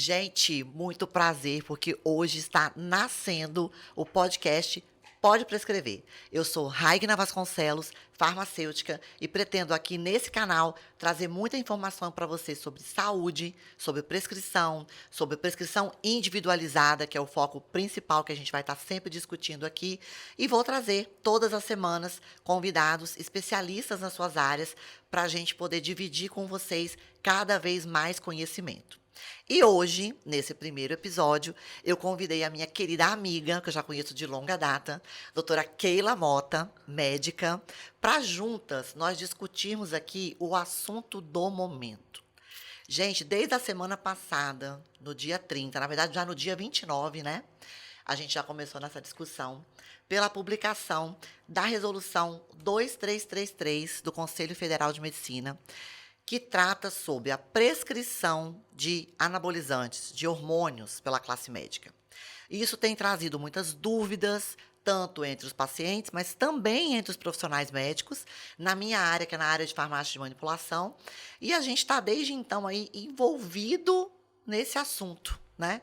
Gente, muito prazer, porque hoje está nascendo o podcast Pode Prescrever. Eu sou Raigna Vasconcelos, farmacêutica, e pretendo aqui nesse canal trazer muita informação para você sobre saúde, sobre prescrição individualizada, que é o foco principal que a gente vai estar sempre discutindo aqui, e vou trazer todas as semanas convidados especialistas nas suas áreas para a gente poder dividir com vocês cada vez mais conhecimento. E hoje, nesse primeiro episódio, eu convidei a minha querida amiga, que eu já conheço de longa data, doutora Keila Mota, médica, para juntas nós discutirmos aqui o assunto do momento. Gente, desde a semana passada, no dia 30, na verdade já no dia 29, né? A gente já começou nessa discussão pela publicação da resolução 2333 do Conselho Federal de Medicina, que trata sobre a prescrição de anabolizantes, de hormônios pela classe médica. E isso tem trazido muitas dúvidas, tanto entre os pacientes, mas também entre os profissionais médicos, na minha área, que é na área de farmácia de manipulação, e a gente está desde então aí envolvido nesse assunto, né?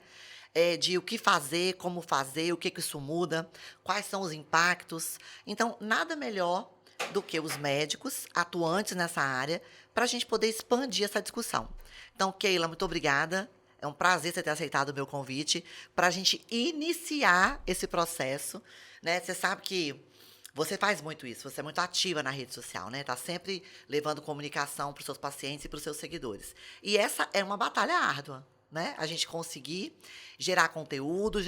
De o que fazer, como fazer, o que isso muda, quais são os impactos. Então, nada melhor do que os médicos atuantes nessa área para a gente poder expandir essa discussão. Então, Keila, muito obrigada. É um prazer você ter aceitado o meu convite para a gente iniciar esse processo, né? Você sabe que você faz muito isso, você é muito ativa na rede social, né? Está sempre levando comunicação para os seus pacientes e para os seus seguidores. E essa é uma batalha árdua, né? A gente conseguir gerar conteúdo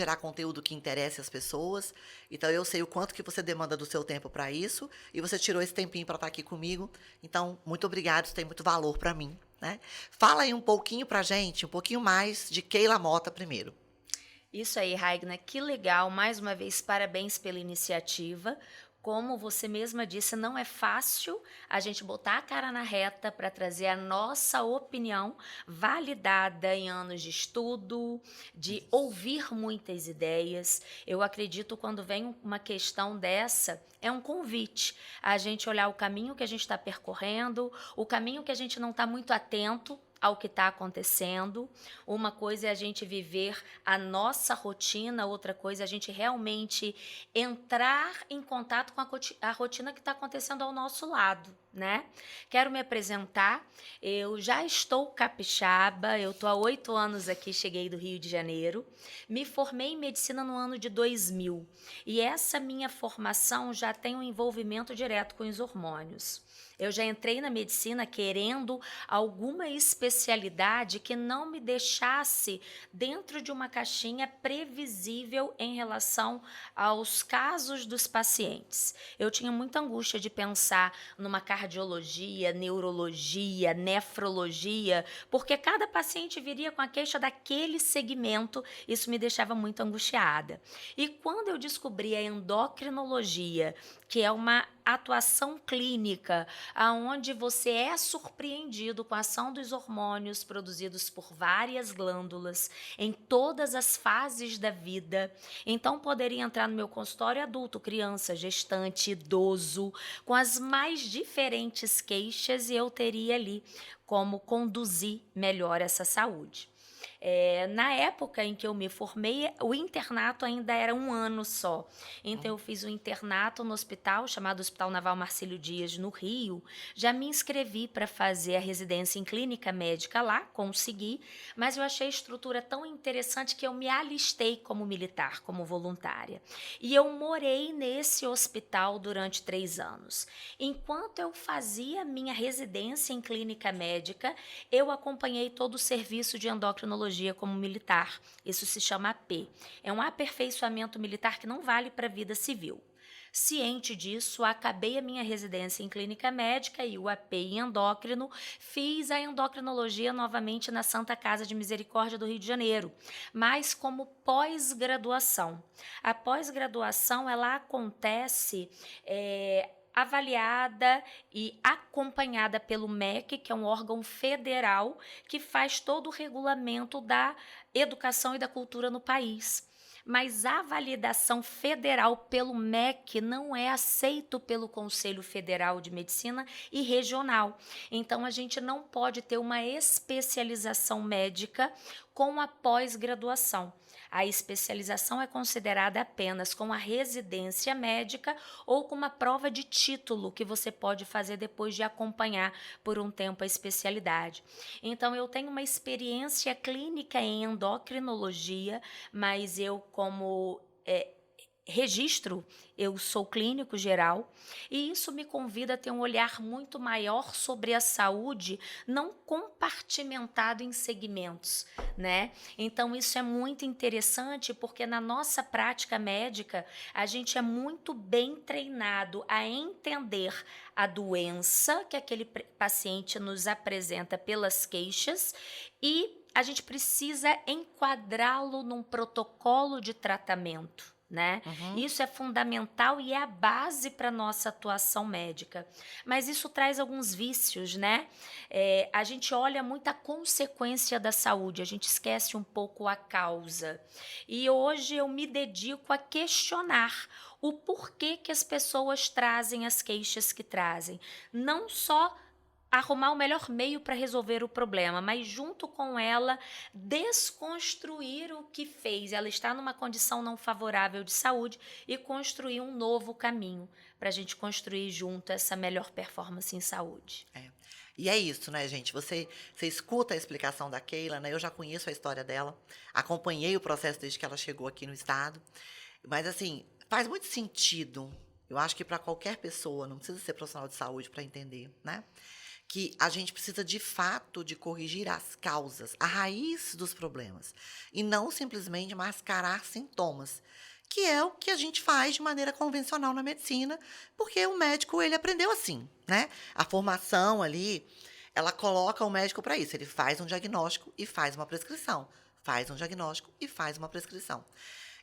que interesse as pessoas. Então, eu sei o quanto que você demanda do seu tempo para isso, e você tirou esse tempinho para estar aqui comigo. Então, muito obrigada, isso tem muito valor para mim, né? Fala aí um pouquinho para a gente, um pouquinho mais de Keila Mota primeiro. Isso aí, Raigna, que legal. Mais uma vez, parabéns pela iniciativa. Como você mesma disse, não é fácil a gente botar a cara na reta para trazer a nossa opinião validada em anos de estudo, de ouvir muitas ideias. Eu acredito quando vem uma questão dessa, é um convite a gente olhar o caminho que a gente está percorrendo, o caminho que a gente não está muito atento ao que está acontecendo. Uma coisa é a gente viver a nossa rotina, outra coisa é a gente realmente entrar em contato com a rotina que está acontecendo ao nosso lado, né? Quero me apresentar, eu já estou capixaba, eu estou há 8 anos aqui, cheguei do Rio de Janeiro, me formei em medicina no ano de 2000 e essa minha formação já tem um envolvimento direto com os hormônios. Eu já entrei na medicina querendo alguma especialidade que não me deixasse dentro de uma caixinha previsível em relação aos casos dos pacientes. Eu tinha muita angústia de pensar numa cardiologia, neurologia, nefrologia, porque cada paciente viria com a queixa daquele segmento, isso me deixava muito angustiada. E quando eu descobri a endocrinologia, que é uma atuação clínica, aonde você é surpreendido com a ação dos hormônios produzidos por várias glândulas em todas as fases da vida. Então, poderia entrar no meu consultório adulto, criança, gestante, idoso, com as mais diferentes queixas, e eu teria ali como conduzir melhor essa saúde. Na época em que eu me formei, o internato ainda era 1 ano só. Então, eu fiz o internato no hospital, chamado Hospital Naval Marcílio Dias, no Rio. Já me inscrevi para fazer a residência em clínica médica lá, consegui, mas eu achei a estrutura tão interessante que eu me alistei como militar, como voluntária. E eu morei nesse hospital durante 3 anos. Enquanto eu fazia minha residência em clínica médica, eu acompanhei todo o serviço de endocrinologia como militar. Isso se chama AP. É um aperfeiçoamento militar que não vale para a vida civil. Ciente disso, acabei a minha residência em clínica médica e o AP em endócrino, fiz a endocrinologia novamente na Santa Casa de Misericórdia do Rio de Janeiro, mas como pós-graduação. A pós-graduação, ela acontece avaliada e acompanhada pelo MEC, que é um órgão federal que faz todo o regulamento da educação e da cultura no país. mas a validação federal pelo MEC não é aceito pelo Conselho Federal de Medicina e regional. Então, a gente não pode ter uma especialização médica com a pós-graduação. A especialização é considerada apenas com a residência médica ou com uma prova de título que você pode fazer depois de acompanhar por um tempo a especialidade. Então, eu tenho uma experiência clínica em endocrinologia, mas eu como registro, eu sou clínico geral, e isso me convida a ter um olhar muito maior sobre a saúde, não compartimentado em segmentos, né? Então, isso é muito interessante, porque na nossa prática médica, a gente é muito bem treinado a entender a doença que aquele paciente nos apresenta pelas queixas e a gente precisa enquadrá-lo num protocolo de tratamento. Né? Isso é fundamental e é a base para a nossa atuação médica. Mas isso traz alguns vícios, né? A gente olha muito a consequência da saúde, a gente esquece um pouco a causa. E hoje eu me dedico a questionar o porquê que as pessoas trazem as queixas que trazem. Não só arrumar o melhor meio para resolver o problema, mas junto com ela desconstruir o que fez ela estar numa condição não favorável de saúde e construir um novo caminho para a gente construir junto essa melhor performance em saúde. E é isso, né, gente? Você escuta a explicação da Keila, né? Eu já conheço a história dela, acompanhei o processo desde que ela chegou aqui no estado, mas assim, faz muito sentido, eu acho que para qualquer pessoa, não precisa ser profissional de saúde para entender, né? Que a gente precisa, de fato, de corrigir as causas, a raiz dos problemas, e não simplesmente mascarar sintomas, que é o que a gente faz de maneira convencional na medicina, porque o médico, ele aprendeu assim, né? A formação ali, ela coloca o médico para isso, ele faz um diagnóstico e faz uma prescrição, faz um diagnóstico e faz uma prescrição.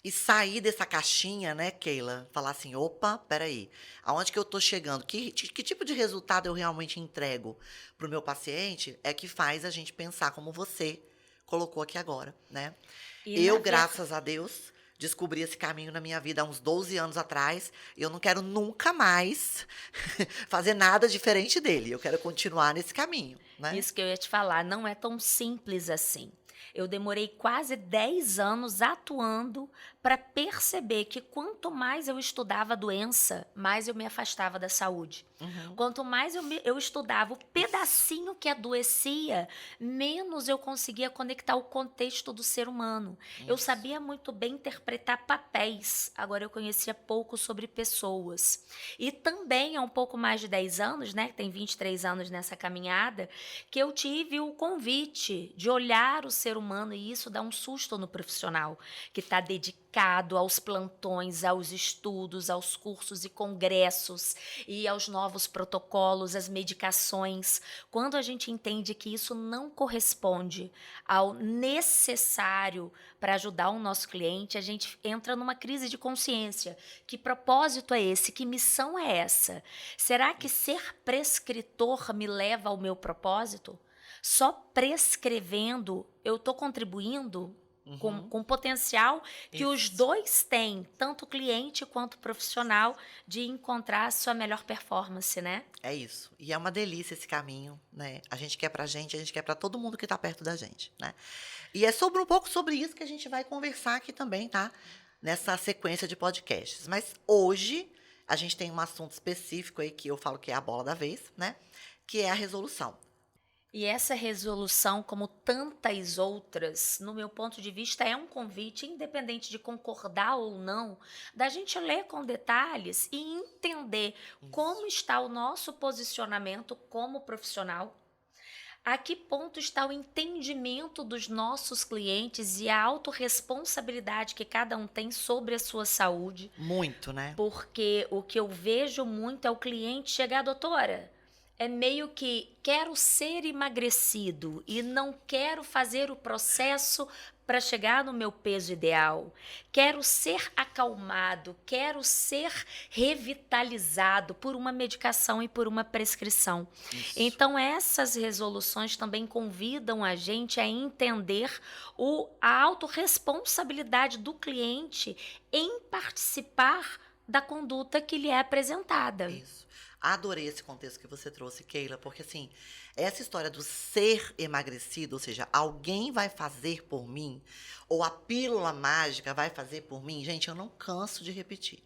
E sair dessa caixinha, né, Keila? Falar assim, opa, peraí, aonde que eu estou chegando? Que tipo de resultado eu realmente entrego para o meu paciente é que faz a gente pensar como você colocou aqui agora, né? Eu, graças a Deus, descobri esse caminho na minha vida há uns 12 anos atrás e eu não quero nunca mais fazer nada diferente dele. Eu quero continuar nesse caminho, né? Isso que eu ia te falar, não é tão simples assim. Eu demorei quase 10 anos atuando para perceber que quanto mais eu estudava a doença, mais eu me afastava da saúde. Quanto mais eu estudava o pedacinho que adoecia, menos eu conseguia conectar o contexto do ser humano. Eu sabia muito bem interpretar papéis, agora eu conhecia pouco sobre pessoas. E também há um pouco mais de 10 anos, né, tem 23 anos nessa caminhada, que eu tive o convite de olhar o ser humano, e isso dá um susto no profissional, que está dedicado aos plantões, aos estudos, aos cursos e congressos e aos novos protocolos, às medicações. Quando a gente entende que isso não corresponde ao necessário para ajudar o nosso cliente, a gente entra numa crise de consciência. Que propósito é esse? Que missão é essa? Será que ser prescritor me leva ao meu propósito? Só prescrevendo eu estou contribuindo com o potencial que os dois têm, tanto o cliente quanto o profissional, de encontrar a sua melhor performance, né? É isso. E é uma delícia esse caminho, né? A gente quer pra gente, a gente quer pra todo mundo que tá perto da gente, né? E é sobre um pouco sobre isso que a gente vai conversar aqui também, tá? Nessa sequência de podcasts. Mas hoje a gente tem um assunto específico aí que eu falo que é a bola da vez, né? Que é a resolução. E essa resolução, como tantas outras, no meu ponto de vista, é um convite, independente de concordar ou não, da gente ler com detalhes e entender como está o nosso posicionamento como profissional, a que ponto está o entendimento dos nossos clientes e a autorresponsabilidade que cada um tem sobre a sua saúde. Muito, né? Porque o que eu vejo muito é o cliente chegar, doutora, é meio que quero ser emagrecido e não quero fazer o processo para chegar no meu peso ideal, quero ser acalmado, quero ser revitalizado por uma medicação e por uma prescrição. Isso. Então, essas resoluções também convidam a gente a entender a autorresponsabilidade do cliente em participar da conduta que lhe é apresentada. Isso. Adorei esse contexto que você trouxe, Keila, porque assim, essa história do ser emagrecido, ou seja, alguém vai fazer por mim, ou a pílula mágica vai fazer por mim, gente, eu não canso de repetir.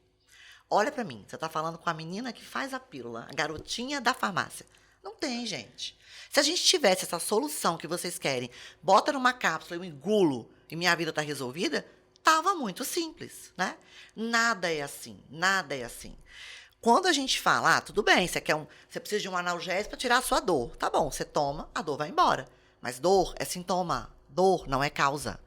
Olha pra mim, você tá falando com a menina que faz a pílula, a garotinha da farmácia. Não tem, gente. Se a gente tivesse essa solução que vocês querem, bota numa cápsula, eu engulo e minha vida tá resolvida, tava muito simples, né? Nada é assim, nada é assim. Quando a gente fala, tudo bem, você precisa de um analgésico para tirar a sua dor. Tá bom, você toma, a dor vai embora. Mas dor é sintoma, dor não é causa,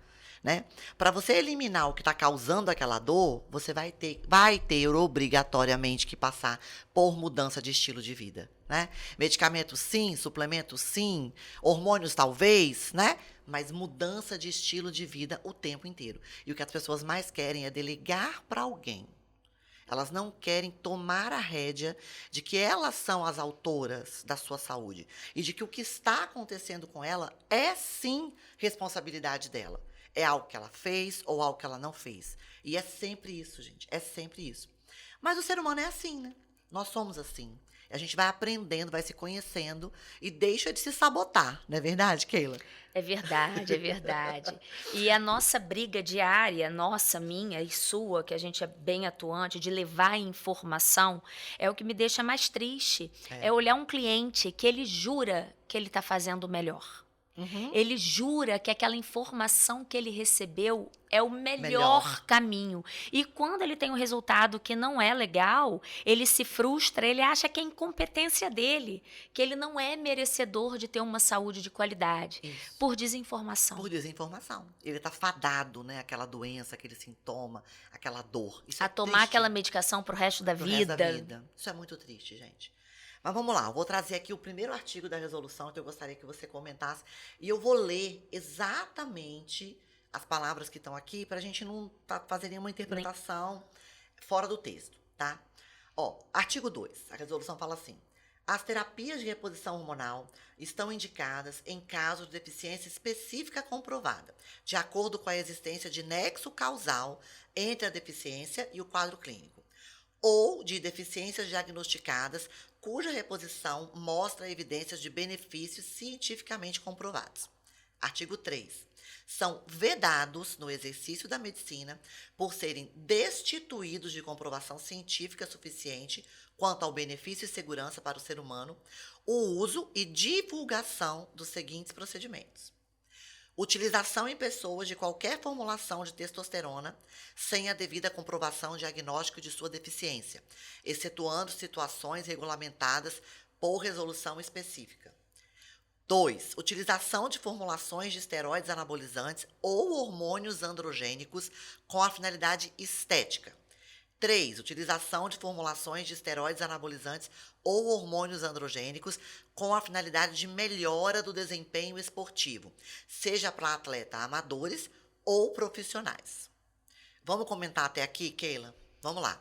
né? Para você eliminar o que está causando aquela dor, você vai ter obrigatoriamente que passar por mudança de estilo de vida, né? Medicamento sim, suplemento sim, hormônios talvez, né? Mas mudança de estilo de vida o tempo inteiro. E o que as pessoas mais querem é delegar para alguém. Elas não querem tomar a rédea de que elas são as autoras da sua saúde e de que o que está acontecendo com ela é, sim, responsabilidade dela. É algo que ela fez ou algo que ela não fez. E é sempre isso, gente, é sempre isso. Mas o ser humano é assim, né? Nós somos assim. A gente vai aprendendo, vai se conhecendo e deixa de se sabotar, não é verdade, Keila? É verdade, é verdade. E a nossa briga diária, nossa, minha e sua, que a gente é bem atuante, de levar informação, é o que me deixa mais triste. É olhar um cliente que ele jura que ele está fazendo o melhor. Uhum. Ele jura que aquela informação que ele recebeu é o melhor caminho. E quando ele tem um resultado que não é legal, ele se frustra, ele acha que é incompetência dele, que ele não é merecedor de ter uma saúde de qualidade. Isso. Por desinformação. Por desinformação. Ele está fadado, né? Aquela doença, aquele sintoma, aquela dor. Isso A é tomar triste aquela medicação pro resto da pro vida. resto da vida. Isso é muito triste, gente. Mas vamos lá, eu vou trazer aqui o primeiro artigo da resolução que eu gostaria que você comentasse. E eu vou ler exatamente as palavras que estão aqui para a gente não fazer nenhuma interpretação fora do texto, tá? Ó, artigo 2, a resolução fala assim: as terapias de reposição hormonal estão indicadas em casos de deficiência específica comprovada, de acordo com a existência de nexo causal entre a deficiência e o quadro clínico, ou de deficiências diagnosticadas cuja reposição mostra evidências de benefícios cientificamente comprovados. Artigo 3. São vedados no exercício da medicina por serem destituídos de comprovação científica suficiente quanto ao benefício e segurança para o ser humano o uso e divulgação dos seguintes procedimentos: utilização em pessoas de qualquer formulação de testosterona sem a devida comprovação diagnóstica de sua deficiência, excetuando situações regulamentadas por resolução específica. 2. Utilização de formulações de esteroides anabolizantes ou hormônios androgênicos com a finalidade estética. 3. Utilização de formulações de esteroides anabolizantes ou hormônios androgênicos com a finalidade de melhora do desempenho esportivo, seja para atletas amadores ou profissionais. Vamos comentar até aqui, Keila? Vamos lá.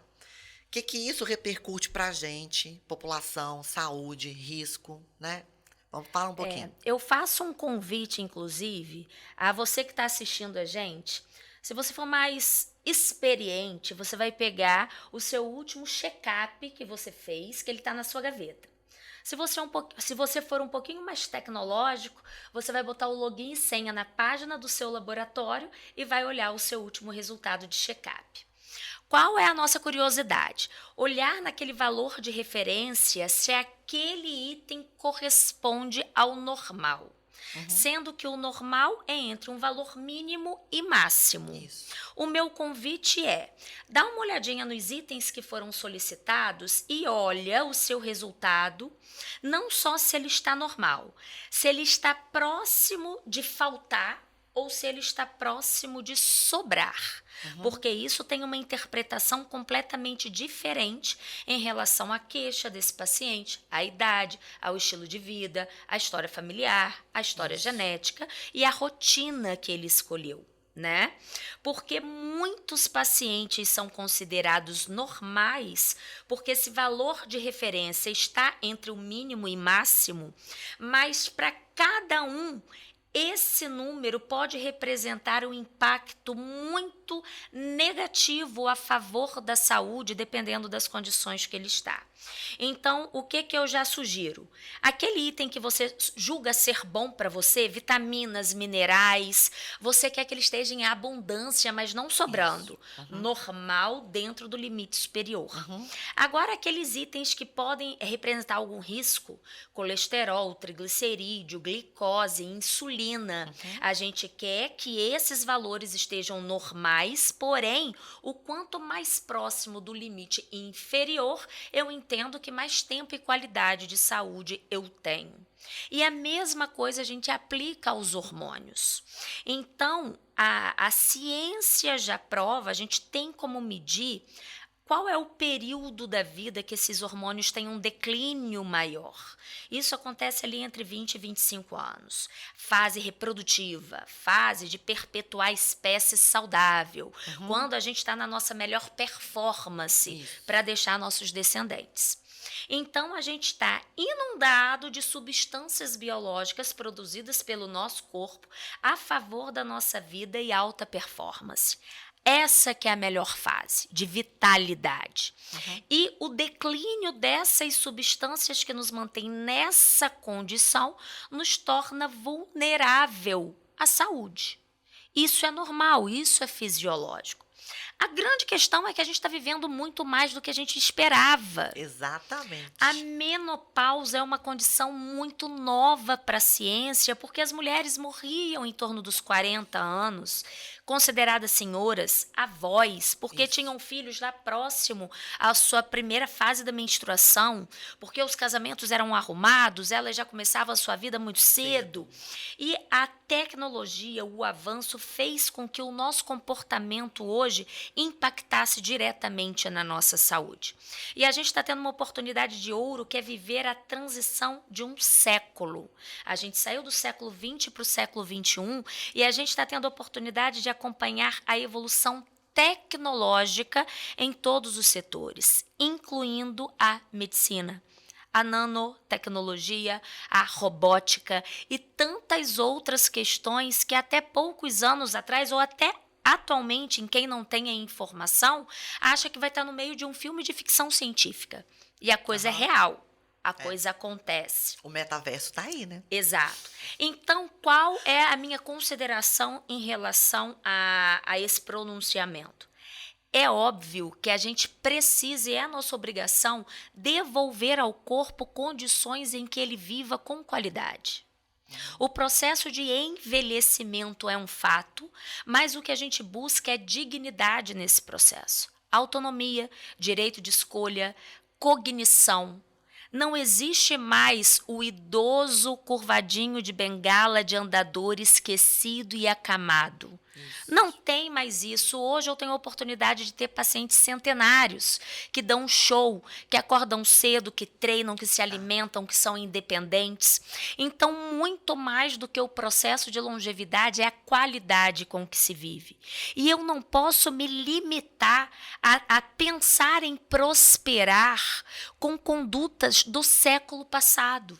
O que isso repercute para a gente, população, saúde, risco, né? Vamos falar um pouquinho. Eu faço um convite, inclusive, a você que está assistindo a gente. Se você for mais experiente, você vai pegar o seu último check-up que você fez, que ele está na sua gaveta. Se você for um pouquinho mais tecnológico, você vai botar o login e senha na página do seu laboratório e vai olhar o seu último resultado de check-up. Qual é a nossa curiosidade? Olhar naquele valor de referência se aquele item corresponde ao normal. Sendo que o normal é entre um valor mínimo e máximo. Isso. O meu convite é: dá uma olhadinha nos itens que foram solicitados e olha o seu resultado, não só se ele está normal, se ele está próximo de faltar ou se ele está próximo de sobrar. Porque isso tem uma interpretação completamente diferente em relação à queixa desse paciente, à idade, ao estilo de vida, à história familiar, à história genética e à rotina que ele escolheu. né? Porque muitos pacientes são considerados normais, porque esse valor de referência está entre o mínimo e máximo, mas para cada um, esse número pode representar um impacto muito negativo a favor da saúde, dependendo das condições que ele está. Então, o que eu já sugiro? Aquele item que você julga ser bom para você, vitaminas, minerais, você quer que ele esteja em abundância, mas não sobrando. Normal dentro do limite superior. Agora, aqueles itens que podem representar algum risco, colesterol, triglicerídeo, glicose, insulina, a gente quer que esses valores estejam normais, porém, o quanto mais próximo do limite inferior, eu entendo que mais tempo e qualidade de saúde eu tenho. E a mesma coisa a gente aplica aos hormônios. Então, a ciência já prova, a gente tem como medir qual é o período da vida que esses hormônios têm um declínio maior. Isso acontece ali entre 20 e 25 anos. Fase reprodutiva, fase de perpetuar a espécie saudável, quando a gente está na nossa melhor performance para deixar nossos descendentes. Então, a gente está inundado de substâncias biológicas produzidas pelo nosso corpo a favor da nossa vida e alta performance. Essa que é a melhor fase, de vitalidade. E o declínio dessas substâncias que nos mantém nessa condição nos torna vulnerável à saúde. Isso é normal, isso é fisiológico. A grande questão é que a gente está vivendo muito mais do que a gente esperava. Exatamente. A menopausa é uma condição muito nova para a ciência, porque as mulheres morriam em torno dos 40 anos, consideradas senhoras, avós, porque tinham filhos lá próximo à sua primeira fase da menstruação, porque os casamentos eram arrumados, elas já começavam a sua vida muito cedo. E a tecnologia, o avanço, fez com que o nosso comportamento hoje impactasse diretamente na nossa saúde. E a gente está tendo uma oportunidade de ouro, que é viver a transição de um século. A gente saiu do século XX para o século XXI e a gente está tendo a oportunidade de acompanhar a evolução tecnológica em todos os setores, incluindo a medicina, a nanotecnologia, a robótica e tantas outras questões que até poucos anos atrás, ou até atualmente, em quem não tem a informação, acha que vai estar no meio de um filme de ficção científica. E a coisa é real. A coisa acontece. O metaverso está aí, né? Exato. Então, qual é a minha consideração em relação a esse pronunciamento? É óbvio que a gente precisa, e é a nossa obrigação, devolver ao corpo condições em que ele viva com qualidade. O processo de envelhecimento é um fato, mas o que a gente busca é dignidade nesse processo. Autonomia, direito de escolha, cognição. Não existe mais o idoso curvadinho de bengala de andador esquecido e acamado. Não tem mais isso. Hoje eu tenho a oportunidade de ter pacientes centenários que dão um show, que acordam cedo, que treinam, que se alimentam, que são independentes. Então, muito mais do que o processo de longevidade é a qualidade com que se vive. E eu não posso me limitar a pensar em prosperar com condutas do século passado.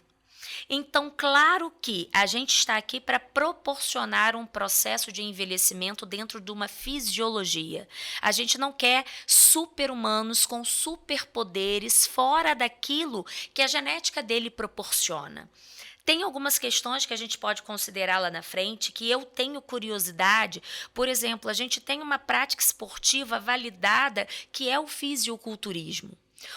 Então, claro que a gente está aqui para proporcionar um processo de envelhecimento dentro de uma fisiologia. A gente não quer super-humanos com superpoderes fora daquilo que a genética dele proporciona. Tem algumas questões que a gente pode considerar lá na frente, que eu tenho curiosidade. Por exemplo, a gente tem uma prática esportiva validada, que é o fisiculturismo.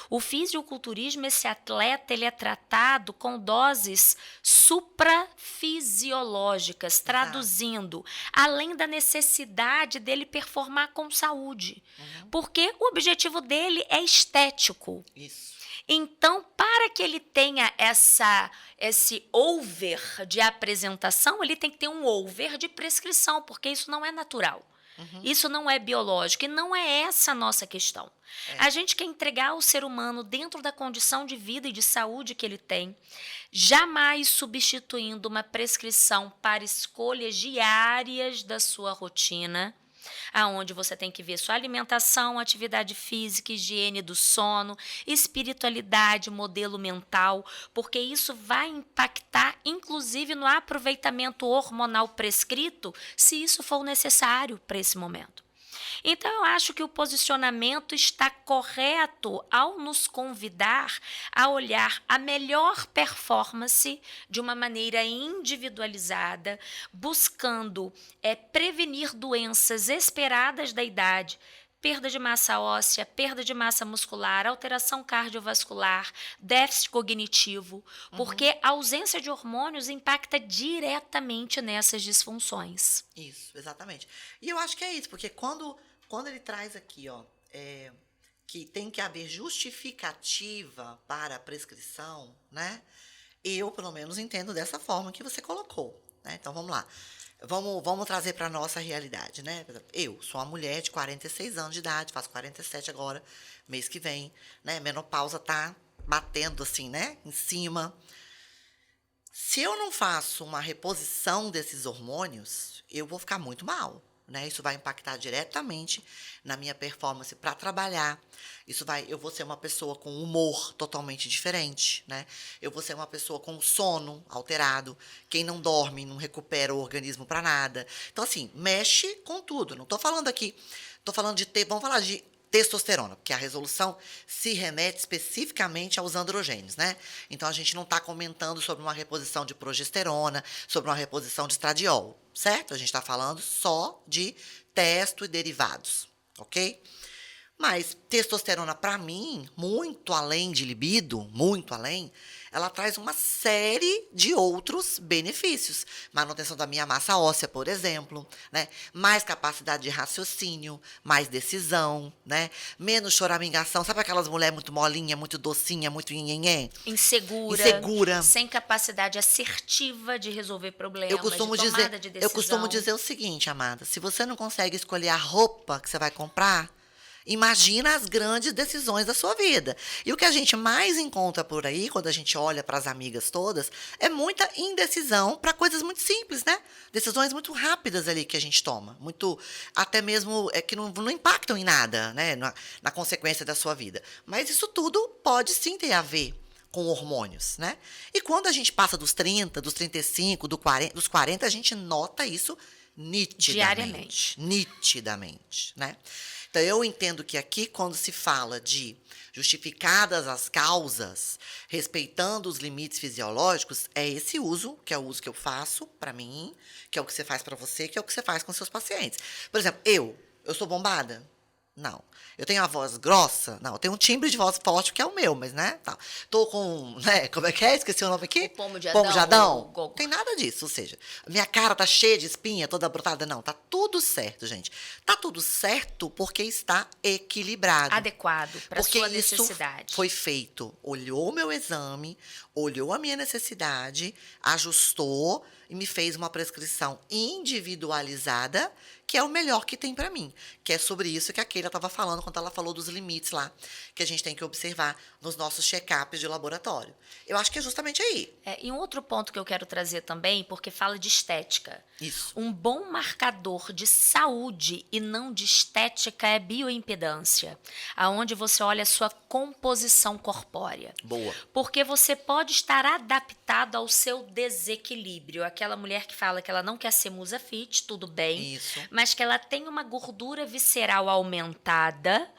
O fisiculturismo, esse atleta, ele é tratado com doses suprafisiológicas, traduzindo, além da necessidade dele performar com saúde. Porque o objetivo dele é estético. Isso. Então, para que ele tenha esse over de apresentação, ele tem que ter um over de prescrição, porque isso não é natural. Isso não é biológico e não é essa a nossa questão. A gente quer entregar o ser humano dentro da condição de vida e de saúde que ele tem, jamais substituindo uma prescrição para escolhas diárias da sua rotina, aonde você tem que ver sua alimentação, atividade física, higiene do sono, espiritualidade, modelo mental, porque isso vai impactar, inclusive, no aproveitamento hormonal prescrito, se isso for necessário para esse momento. Então, eu acho que o posicionamento está correto ao nos convidar a olhar a melhor performance de uma maneira individualizada, buscando prevenir doenças esperadas da idade, perda de massa óssea, perda de massa muscular, alteração cardiovascular, déficit cognitivo, porque a ausência de hormônios impacta diretamente nessas disfunções. Isso, exatamente. E eu acho que é isso, porque quando ele traz aqui, ó, que tem que haver justificativa para a prescrição, né? Eu, pelo menos, entendo dessa forma que você colocou, né? Então, vamos lá. Vamos trazer para a nossa realidade, né? Eu sou uma mulher de 46 anos de idade, faço 47 agora, mês que vem, né? Menopausa tá batendo assim, né? Em cima. Se eu não faço uma reposição desses hormônios, eu vou ficar muito mal, né? Isso vai impactar diretamente na minha performance para trabalhar. Eu vou ser uma pessoa com humor totalmente diferente, né? Eu vou ser uma pessoa com sono alterado. Quem não dorme não recupera o organismo para nada. Então, assim, mexe com tudo. Não estou falando aqui, estou falando vamos falar de testosterona, porque a resolução se remete especificamente aos androgênios, né? Então, a gente não está comentando sobre uma reposição de progesterona, sobre uma reposição de estradiol, certo? A gente está falando só de testo e derivados, ok? Mas testosterona, para mim, muito além de libido, muito além, ela traz uma série de outros benefícios. Manutenção da minha massa óssea, por exemplo, né? Mais capacidade de raciocínio, mais decisão, né? Menos choramingação. Sabe aquelas mulheres muito molinha, muito docinha, muito nhenhenhé? Insegura. Sem capacidade assertiva de resolver problemas, de tomada de decisão. Eu costumo dizer o seguinte, amada. Se você não consegue escolher a roupa que você vai comprar, imagina as grandes decisões da sua vida. E o que a gente mais encontra por aí, quando a gente olha para as amigas todas, é muita indecisão para coisas muito simples, né? Decisões muito rápidas ali que a gente toma. Muito, até mesmo que não impactam em nada, né? Na consequência da sua vida. Mas isso tudo pode sim ter a ver com hormônios, né? E quando a gente passa dos 30, dos 35, dos 40, a gente nota isso nitidamente. Nitidamente, né? Então, eu entendo que aqui, quando se fala de justificadas as causas, respeitando os limites fisiológicos, é esse uso, que é o uso que eu faço para mim, que é o que você faz para você, que é o que você faz com seus pacientes. Por exemplo, eu sou bombada? Não. Eu tenho a voz grossa? Não. Eu tenho um timbre de voz forte, que é o meu, mas, né? Tá. Tô com, né? Como é que é? Esqueci o nome aqui? O pomo de Adão. Pomo de Adão? Não tem nada disso. Ou seja, minha cara tá cheia de espinha, toda brotada. Não, tá tudo certo, gente. Tá tudo certo porque está equilibrado. Adequado para a sua necessidade. Isso foi feito. Olhou o meu exame, olhou a minha necessidade, ajustou e me fez uma prescrição individualizada, que é o melhor que tem para mim. Que é sobre isso que a Keila estava falando quando ela falou dos limites lá, que a gente tem que observar nos nossos check-ups de laboratório. Eu acho que é justamente aí. E um outro ponto que eu quero trazer também, porque fala de estética. Isso. Um bom marcador de saúde e não de estética é bioimpedância, aonde você olha a sua composição corpórea. Boa. Porque você pode estar adaptado ao seu desequilíbrio. Aquela mulher que fala que ela não quer ser musa fit, tudo bem. Isso. Mas que ela tem uma gordura visceral aumentada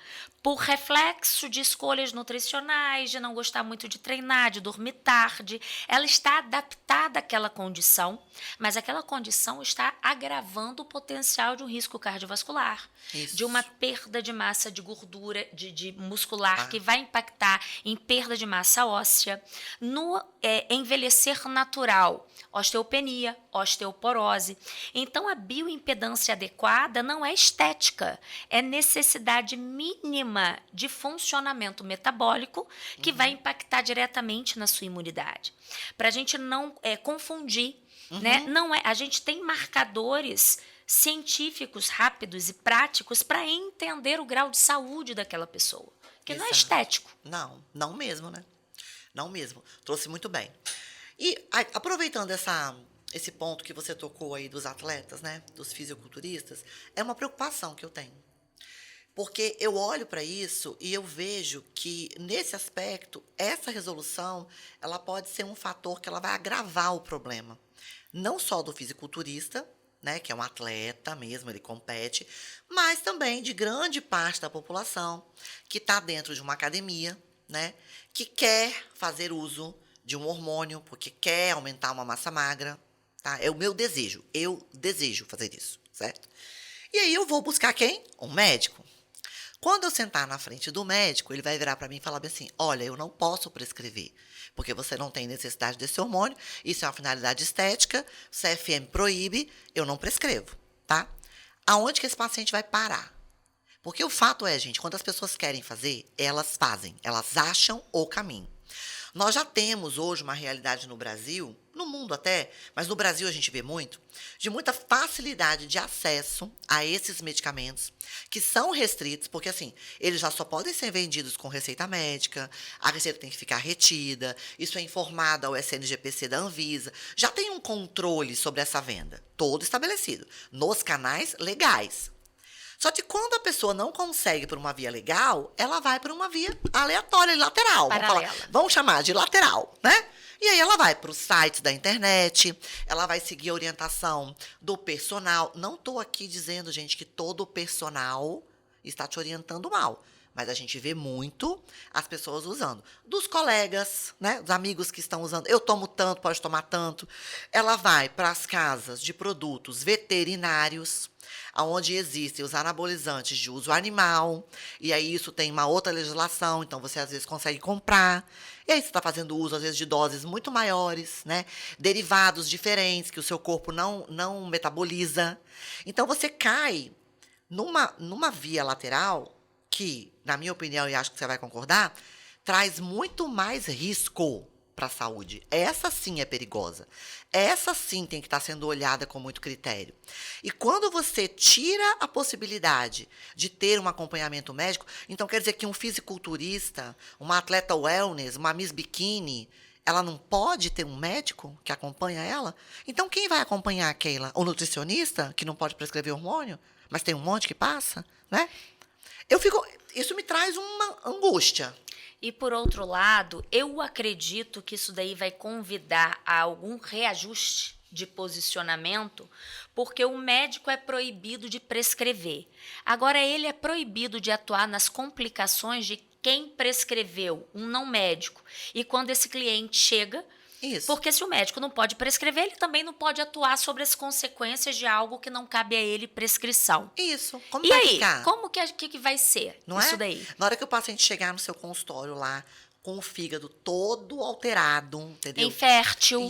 por reflexo de escolhas nutricionais, de não gostar muito de treinar, de dormir tarde. Ela está adaptada àquela condição, mas aquela condição está agravando o potencial de um risco cardiovascular, Isso. de uma perda de massa de gordura, de muscular, que vai impactar em perda de massa óssea, no envelhecer natural, osteopenia, osteoporose. Então, a bioimpedância adequada não é estética, é necessidade mínima de funcionamento metabólico que vai impactar diretamente na sua imunidade. Para a gente não confundir, né? Não é, a gente tem marcadores científicos, rápidos e práticos para entender o grau de saúde daquela pessoa. Que não é Exato. estético. Não mesmo, né? Não mesmo. Trouxe muito bem. E aproveitando esse ponto que você tocou aí dos atletas, né? Dos fisiculturistas, é uma preocupação que eu tenho. Porque eu olho para isso e eu vejo que, nesse aspecto, essa resolução ela pode ser um fator que ela vai agravar o problema. Não só do fisiculturista, né, que é um atleta mesmo, ele compete, mas também de grande parte da população que está dentro de uma academia, né, que quer fazer uso de um hormônio, porque quer aumentar uma massa magra. Tá? É o meu desejo. Eu desejo fazer isso, certo? E aí eu vou buscar quem? Um médico. Quando eu sentar na frente do médico, ele vai virar para mim e falar assim: olha, eu não posso prescrever, porque você não tem necessidade desse hormônio, isso é uma finalidade estética, o CFM proíbe, eu não prescrevo, tá? Aonde que esse paciente vai parar? Porque o fato é, gente, quando as pessoas querem fazer, elas fazem, elas acham o caminho. Nós já temos hoje uma realidade no Brasil, no mundo até, mas no Brasil a gente vê muito, de muita facilidade de acesso a esses medicamentos que são restritos, porque assim, eles já só podem ser vendidos com receita médica, a receita tem que ficar retida, isso é informado ao SNGPC da Anvisa, já tem um controle sobre essa venda, todo estabelecido, nos canais legais. Só que quando a pessoa não consegue por uma via legal, ela vai por uma via aleatória, lateral. Vamos chamar de lateral, né? E aí ela vai para os sites da internet, ela vai seguir a orientação do personal. Não estou aqui dizendo, gente, que todo o personal está te orientando mal. Mas a gente vê muito as pessoas usando. Dos colegas, né? Dos amigos que estão usando. Eu tomo tanto, pode tomar tanto. Ela vai para as casas de produtos veterinários, onde existem os anabolizantes de uso animal, e aí isso tem uma outra legislação, então você às vezes consegue comprar, e aí você está fazendo uso, às vezes, de doses muito maiores, né? Derivados diferentes que o seu corpo não metaboliza. Então você cai numa via lateral que, na minha opinião, e acho que você vai concordar, traz muito mais risco para a saúde. Essa sim é perigosa. Essa sim tem que estar sendo olhada com muito critério. E quando você tira a possibilidade de ter um acompanhamento médico, então quer dizer que um fisiculturista, uma atleta wellness, uma Miss Bikini, ela não pode ter um médico que acompanha ela? Então quem vai acompanhar a Keila? O nutricionista, que não pode prescrever hormônio, mas tem um monte que passa, né? Isso me traz uma angústia. E, por outro lado, eu acredito que isso daí vai convidar a algum reajuste de posicionamento, porque o médico é proibido de prescrever. Agora, ele é proibido de atuar nas complicações de quem prescreveu, um não médico. E quando esse cliente chega... Isso. Porque se o médico não pode prescrever, ele também não pode atuar sobre as consequências de algo que não cabe a ele prescrição. Isso. Como E vai aí, ficar? como que vai ser Não isso é? daí? Na hora que o paciente chegar no seu consultório lá, com o fígado todo alterado, entendeu? Infértil.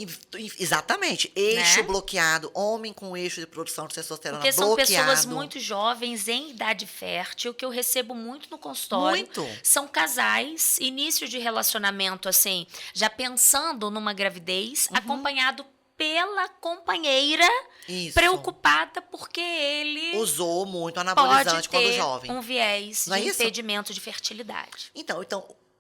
Exatamente. Eixo Né? bloqueado, homem com eixo de produção de testosterona Porque são bloqueado. pessoas muito jovens, em idade fértil, que eu recebo muito no consultório. Muito. São casais, início de relacionamento, assim, já pensando numa gravidez, acompanhado pela companheira, Isso. preocupada porque ele Usou muito pode anabolizante quando ter jovem. um viés Não é de isso? impedimento de fertilidade. Então,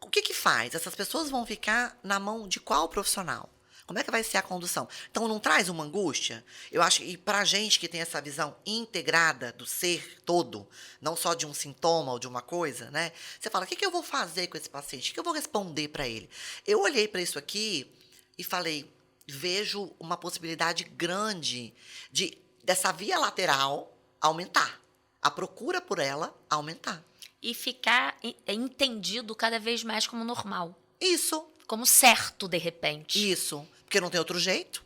o que faz? Essas pessoas vão ficar na mão de qual profissional? Como é que vai ser a condução? Então, não traz uma angústia? Eu acho que, para a gente que tem essa visão integrada do ser todo, não só de um sintoma ou de uma coisa, né? Você fala, o que eu vou fazer com esse paciente? O que eu vou responder para ele? Eu olhei para isso aqui e falei, vejo uma possibilidade grande dessa via lateral aumentar. A procura por ela aumentar. E ficar entendido cada vez mais como normal. Isso. Como certo, de repente. Isso. Porque não tem outro jeito.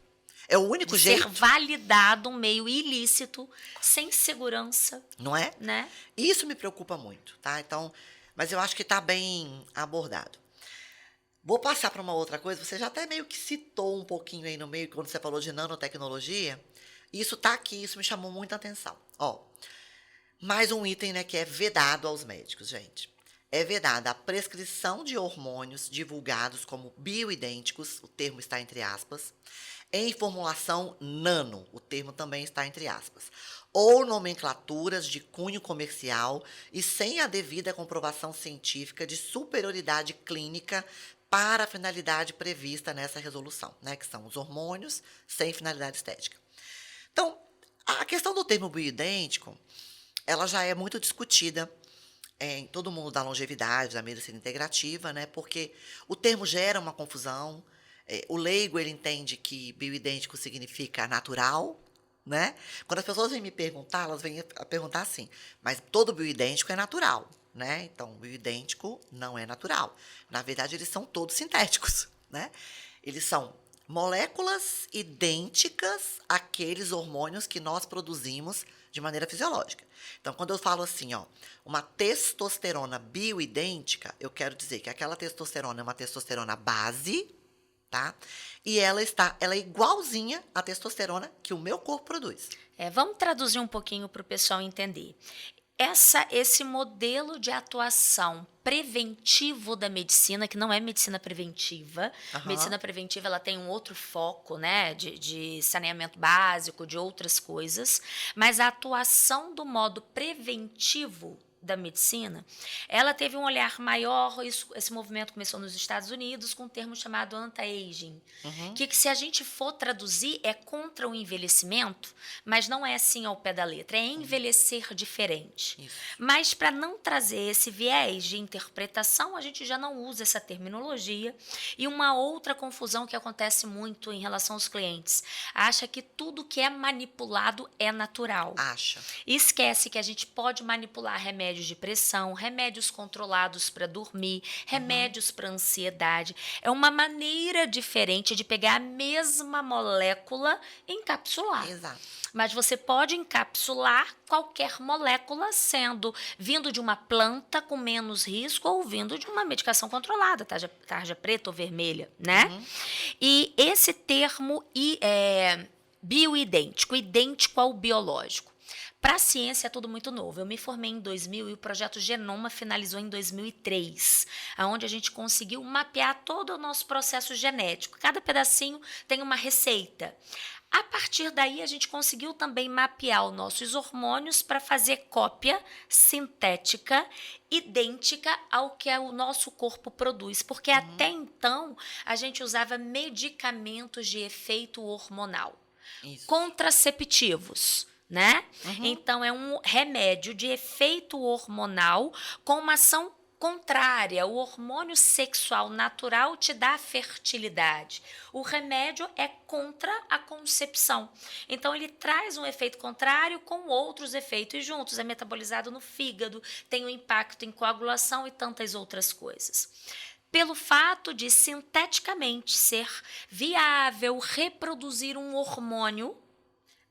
É o único de jeito. ser validado um meio ilícito, sem segurança. Não é? Né? Isso me preocupa muito, tá? Então, mas eu acho que está bem abordado. Vou passar para uma outra coisa. Você já até meio que citou um pouquinho aí no meio, quando você falou de nanotecnologia. Isso está aqui, isso me chamou muita atenção. Ó, mais um item, né, que é vedado aos médicos, gente. É vedada a prescrição de hormônios divulgados como bioidênticos, o termo está entre aspas, em formulação nano, o termo também está entre aspas, ou nomenclaturas de cunho comercial e sem a devida comprovação científica de superioridade clínica para a finalidade prevista nessa resolução, né, que são os hormônios sem finalidade estética. Então, a questão do termo bioidêntico, ela já é muito discutida em todo mundo da longevidade, da medicina integrativa, né, porque o termo gera uma confusão. O leigo, ele entende que bioidêntico significa natural, né? Quando as pessoas vêm me perguntar, elas vêm a perguntar assim, mas todo bioidêntico é natural, né? Então, bioidêntico não é natural. Na verdade, eles são todos sintéticos, né? Eles são moléculas idênticas àqueles hormônios que nós produzimos de maneira fisiológica. Então, quando eu falo assim, ó, uma testosterona bioidêntica, eu quero dizer que aquela testosterona é uma testosterona base, tá? E ela é igualzinha à testosterona que o meu corpo produz. Vamos traduzir um pouquinho para o pessoal entender. Esse modelo de atuação preventivo da medicina, que não é medicina preventiva. Medicina preventiva, ela tem um outro foco, né, de saneamento básico, de outras coisas, mas a atuação do modo preventivo da medicina, ela teve um olhar maior. Esse movimento começou nos Estados Unidos com um termo chamado anti-aging, que se a gente for traduzir é contra o envelhecimento, mas não é assim ao pé da letra, é envelhecer diferente. Isso. Mas para não trazer esse viés de interpretação, a gente já não usa essa terminologia. E uma outra confusão que acontece muito em relação aos clientes, acha que tudo que é manipulado é natural. Acha. E esquece que a gente pode manipular remédios de pressão, remédios controlados para dormir, remédios para ansiedade. É uma maneira diferente de pegar a mesma molécula e encapsular. Exato. Mas você pode encapsular qualquer molécula vindo de uma planta com menos risco ou vindo de uma medicação controlada, tarja preta ou vermelha, né? E esse termo bioidêntico, idêntico ao biológico. Para a ciência é tudo muito novo. Eu me formei em 2000 e o projeto Genoma finalizou em 2003, onde a gente conseguiu mapear todo o nosso processo genético. Cada pedacinho tem uma receita. A partir daí, a gente conseguiu também mapear os nossos hormônios para fazer cópia sintética, idêntica ao que o nosso corpo produz. Porque até então, a gente usava medicamentos de efeito hormonal. Isso. Contraceptivos, né? Então, é um remédio de efeito hormonal com uma ação contrária. O hormônio sexual natural te dá fertilidade. O remédio é contra a concepção. Então, ele traz um efeito contrário com outros efeitos juntos. É metabolizado no fígado, tem um impacto em coagulação e tantas outras coisas. Pelo fato de sinteticamente ser viável reproduzir um hormônio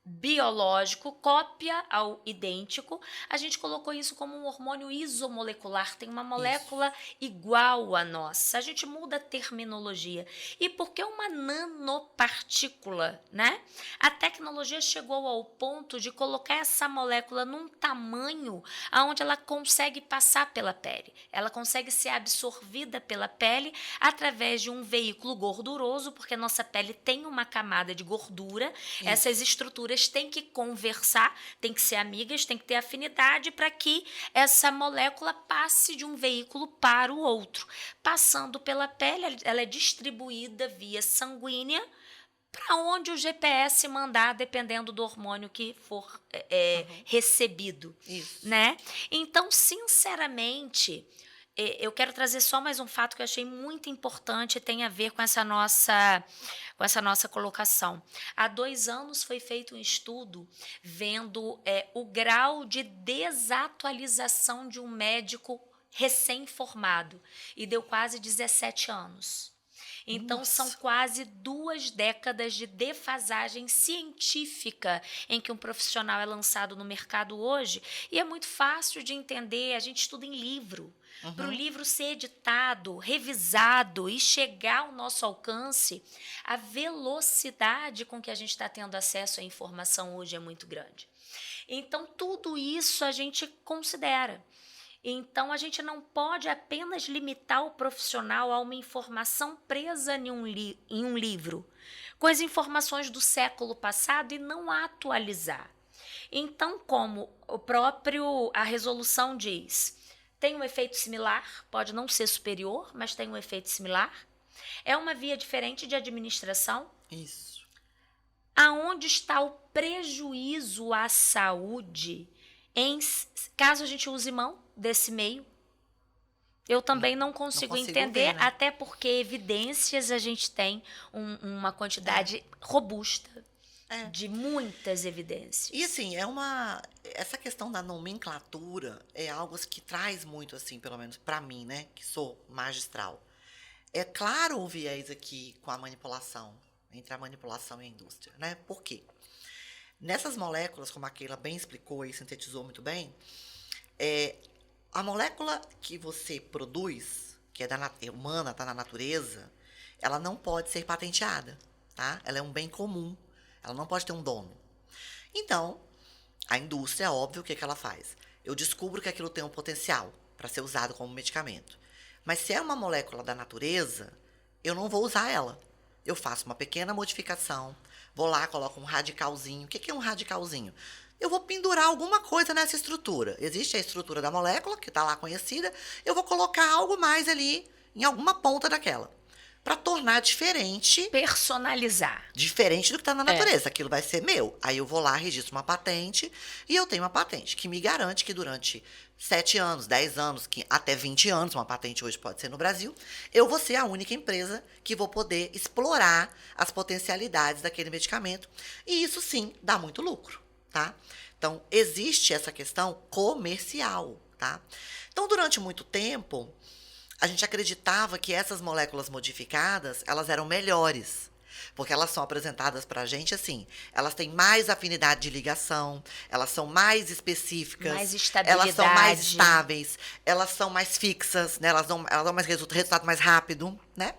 biológico, cópia ao idêntico, a gente colocou isso como um hormônio isomolecular, tem uma molécula igual à nossa. A gente muda a terminologia. E por que uma nanopartícula, né? A tecnologia chegou ao ponto de colocar essa molécula num tamanho onde ela consegue passar pela pele. Ela consegue ser absorvida pela pele através de um veículo gorduroso, porque a nossa pele tem uma camada de gordura. Essas estruturas têm que conversar, têm que ser amigas, têm que ter afinidade para que essa molécula passe de um veículo para o outro. Passando pela pele, ela é distribuída via sanguínea para onde o GPS mandar, dependendo do hormônio que for recebido. Isso. Né? Então, sinceramente, eu quero trazer só mais um fato que eu achei muito importante e tem a ver com essa nossa colocação. Há 2 anos foi feito um estudo vendo o grau de desatualização de um médico recém-formado e deu quase 17 anos. Então, são quase 2 décadas de defasagem científica em que um profissional é lançado no mercado hoje. E é muito fácil de entender, a gente estuda em livro. Para o livro ser editado, revisado e chegar ao nosso alcance, a velocidade com que a gente está tendo acesso à informação hoje é muito grande. Então, tudo isso a gente considera. Então, a gente não pode apenas limitar o profissional a uma informação presa em um livro, com as informações do século passado e não atualizar. Então, como a resolução diz, tem um efeito similar, pode não ser superior, mas tem um efeito similar. É uma via diferente de administração. Isso. Aonde está o prejuízo à saúde caso a gente use mão desse meio? Eu também não consigo entender, ver, né? até porque evidências a gente tem uma quantidade robusta de muitas evidências. E assim, essa questão da nomenclatura é algo que traz muito, assim, pelo menos para mim, né, que sou magistral. É claro o viés aqui com a manipulação, entre a manipulação e a indústria, né? Por quê? Nessas moléculas, como a Keila bem explicou e sintetizou muito bem, a molécula que você produz, que é humana, está na natureza, ela não pode ser patenteada, tá? Ela é um bem comum, ela não pode ter um dono. Então, a indústria, óbvio, o que ela faz? Eu descubro que aquilo tem um potencial para ser usado como medicamento. Mas se é uma molécula da natureza, eu não vou usar ela. Eu faço uma pequena modificação, vou lá, coloco um radicalzinho. O que é um radicalzinho? Eu vou pendurar alguma coisa nessa estrutura. Existe a estrutura da molécula, que está lá conhecida, eu vou colocar algo mais ali, em alguma ponta daquela, para tornar diferente. Personalizar. Diferente do que está na natureza. Aquilo vai ser meu. Aí eu vou lá, registro uma patente, e eu tenho uma patente que me garante que durante 7 anos, 10 anos, até 20 anos, uma patente hoje pode ser no Brasil, eu vou ser a única empresa que vou poder explorar as potencialidades daquele medicamento. E isso, sim, dá muito lucro, tá? Então, existe essa questão comercial, tá? Então, durante muito tempo, a gente acreditava que essas moléculas modificadas, elas eram melhores. Porque elas são apresentadas para a gente assim, elas têm mais afinidade de ligação, elas são mais específicas, mais estabilidade, elas são mais estáveis, elas são mais fixas, né? Elas dão mais resultado mais rápido, né?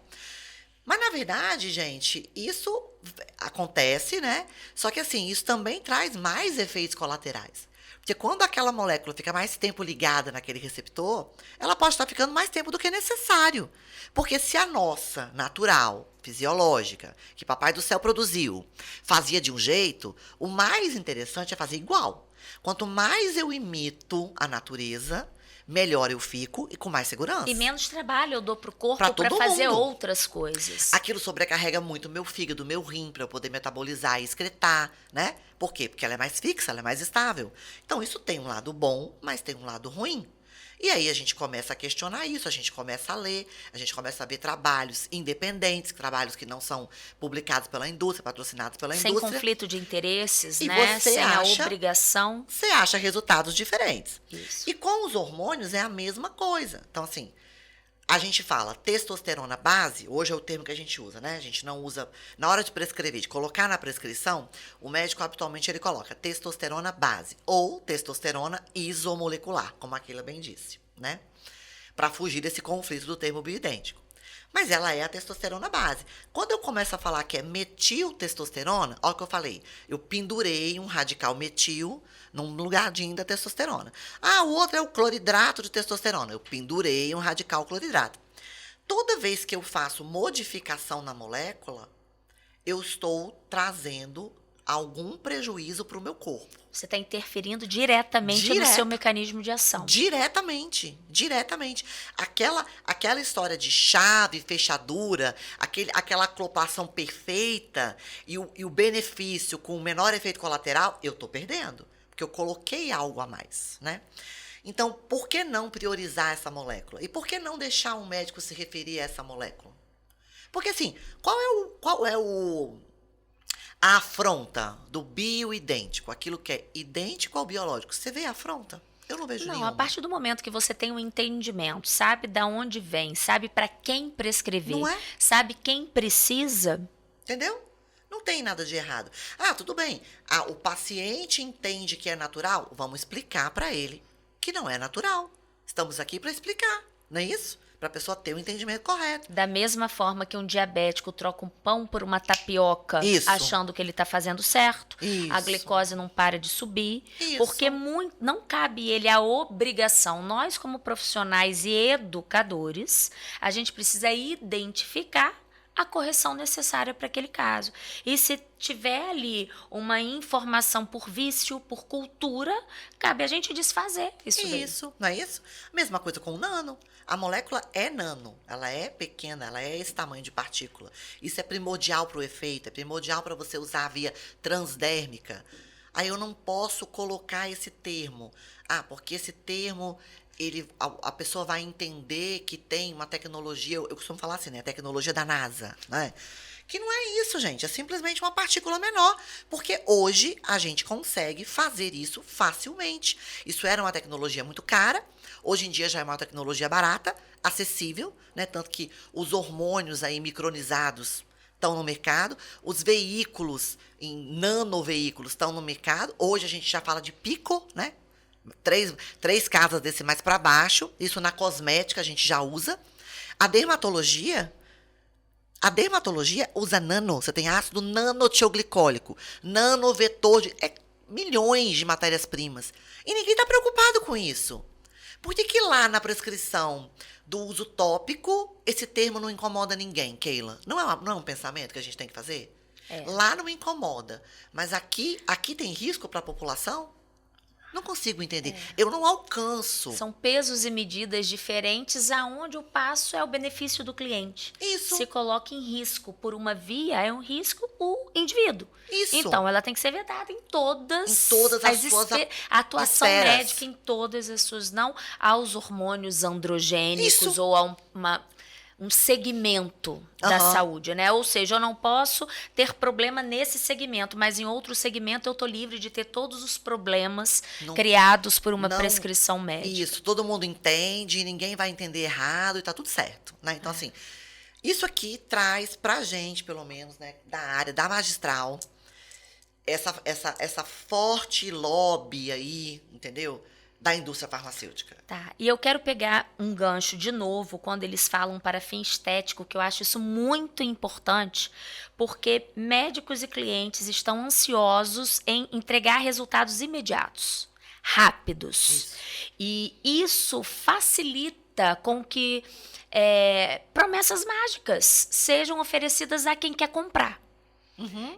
Mas, na verdade, gente, isso acontece, né? Só que, assim, isso também traz mais efeitos colaterais. Porque quando aquela molécula fica mais tempo ligada naquele receptor, ela pode estar ficando mais tempo do que necessário. Porque se a nossa, natural, fisiológica, que Papai do Céu produziu, fazia de um jeito, o mais interessante é fazer igual. Quanto mais eu imito a natureza, melhor eu fico e com mais segurança. E menos trabalho eu dou pro corpo para fazer outras coisas. Aquilo sobrecarrega muito o meu fígado, o meu rim, para eu poder metabolizar e excretar, né? Por quê? Porque ela é mais fixa, ela é mais estável. Então, isso tem um lado bom, mas tem um lado ruim. E aí a gente começa a questionar isso, a gente começa a ler, a gente começa a ver trabalhos independentes, trabalhos que não são publicados pela indústria, patrocinados pela indústria. Sem conflito de interesses, e né? Sem a obrigação. Você acha resultados diferentes. Isso. E com os hormônios é a mesma coisa. Então, assim, a gente fala testosterona base, hoje é o termo que a gente usa, né? A gente não usa, na hora de prescrever, de colocar na prescrição, o médico habitualmente ele coloca testosterona base ou testosterona isomolecular, como a Keila bem disse, né? Para fugir desse conflito do termo bioidêntico. Mas ela é a testosterona base. Quando eu começo a falar que é metiltestosterona, olha o que eu falei. Eu pendurei um radical metil num lugarzinho da testosterona. Ah, o outro é o cloridrato de testosterona. Eu pendurei um radical cloridrato. Toda vez que eu faço modificação na molécula, eu estou trazendo algum prejuízo para o meu corpo. Você está interferindo diretamente no seu mecanismo de ação. Diretamente. Aquela história de chave, fechadura, aquela acoplação perfeita e o benefício com o menor efeito colateral, eu estou perdendo. Porque eu coloquei algo a mais, né? Então, por que não priorizar essa molécula? E por que não deixar um médico se referir a essa molécula? Porque, assim, qual é a afronta do bioidêntico, aquilo que é idêntico ao biológico? Você vê a afronta? Eu não vejo nenhuma. A partir do momento que você tem um entendimento, sabe da onde vem, sabe para quem prescrever, não é? sabe quem precisa. Entendeu? Não tem nada de errado. Ah, tudo bem. O paciente entende que é natural? Vamos explicar para ele que não é natural. Estamos aqui para explicar, não é isso? Para a pessoa ter o entendimento correto. Da mesma forma que um diabético troca um pão por uma tapioca, achando que ele está fazendo certo, a glicose não para de subir, porque não cabe ele a obrigação. Nós, como profissionais e educadores, a gente precisa identificar a correção necessária para aquele caso. E se tiver ali uma informação por vício, por cultura, cabe a gente desfazer isso daí. Isso, não é isso? Mesma coisa com o nano. A molécula é nano, ela é pequena, ela é esse tamanho de partícula. Isso é primordial para o efeito, é primordial para você usar a via transdérmica. Aí eu não posso colocar esse termo. Porque esse termo, a pessoa vai entender que tem uma tecnologia, eu costumo falar assim, né? A tecnologia da NASA, né? Que não é isso, gente, é simplesmente uma partícula menor, porque hoje a gente consegue fazer isso facilmente. Isso era uma tecnologia muito cara, hoje em dia já é uma tecnologia barata, acessível, né? Tanto que os hormônios aí micronizados estão no mercado, os veículos em nanoveículos estão no mercado. Hoje a gente já fala de pico, né? Três casas desse mais para baixo, isso na cosmética a gente já usa. A dermatologia usa nano, você tem ácido nanotioglicólico, nanovetor, milhões de matérias-primas. E ninguém está preocupado com isso. Por que lá na prescrição do uso tópico, esse termo não incomoda ninguém, Keila? Não é um pensamento que a gente tem que fazer? Lá não incomoda. Mas aqui tem risco para a população? Não consigo entender. Eu não alcanço. São pesos e medidas diferentes aonde o passo é o benefício do cliente. Isso. Se coloca em risco por uma via, é um risco o indivíduo. Isso. Então, ela tem que ser vedada em todas as suas atuação esferas. médica em todas as suas, não aos hormônios androgênicos Isso. ou a um segmento da saúde, né? Ou seja, eu não posso ter problema nesse segmento, mas em outro segmento eu tô livre de ter todos os problemas criados por uma prescrição médica. Isso, todo mundo entende, ninguém vai entender errado e tá tudo certo, né? Então, assim, isso aqui traz pra gente, pelo menos, né, da área da magistral, essa forte lobby aí, entendeu? Da indústria farmacêutica. Tá, e eu quero pegar um gancho de novo quando eles falam para fim estético, que eu acho isso muito importante, porque médicos e clientes estão ansiosos em entregar resultados imediatos, rápidos. Isso. E isso facilita com que promessas mágicas sejam oferecidas a quem quer comprar.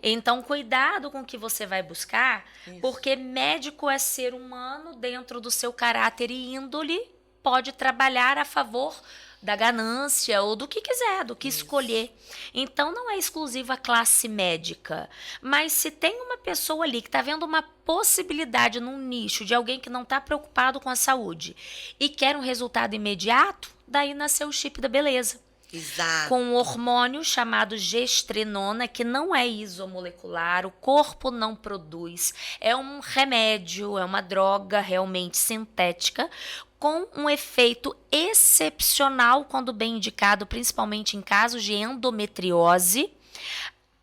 Então, cuidado com o que você vai buscar, porque médico é ser humano, dentro do seu caráter e índole, pode trabalhar a favor da ganância ou do que quiser, do que escolher. Então, não é exclusiva a classe médica. Mas se tem uma pessoa ali que está vendo uma possibilidade num nicho de alguém que não está preocupado com a saúde e quer um resultado imediato, daí nasceu o chip da beleza. Exato. Com um hormônio chamado gestrinona, que não é isomolecular, o corpo não produz, é um remédio, é uma droga realmente sintética, com um efeito excepcional quando bem indicado, principalmente em casos de endometriose,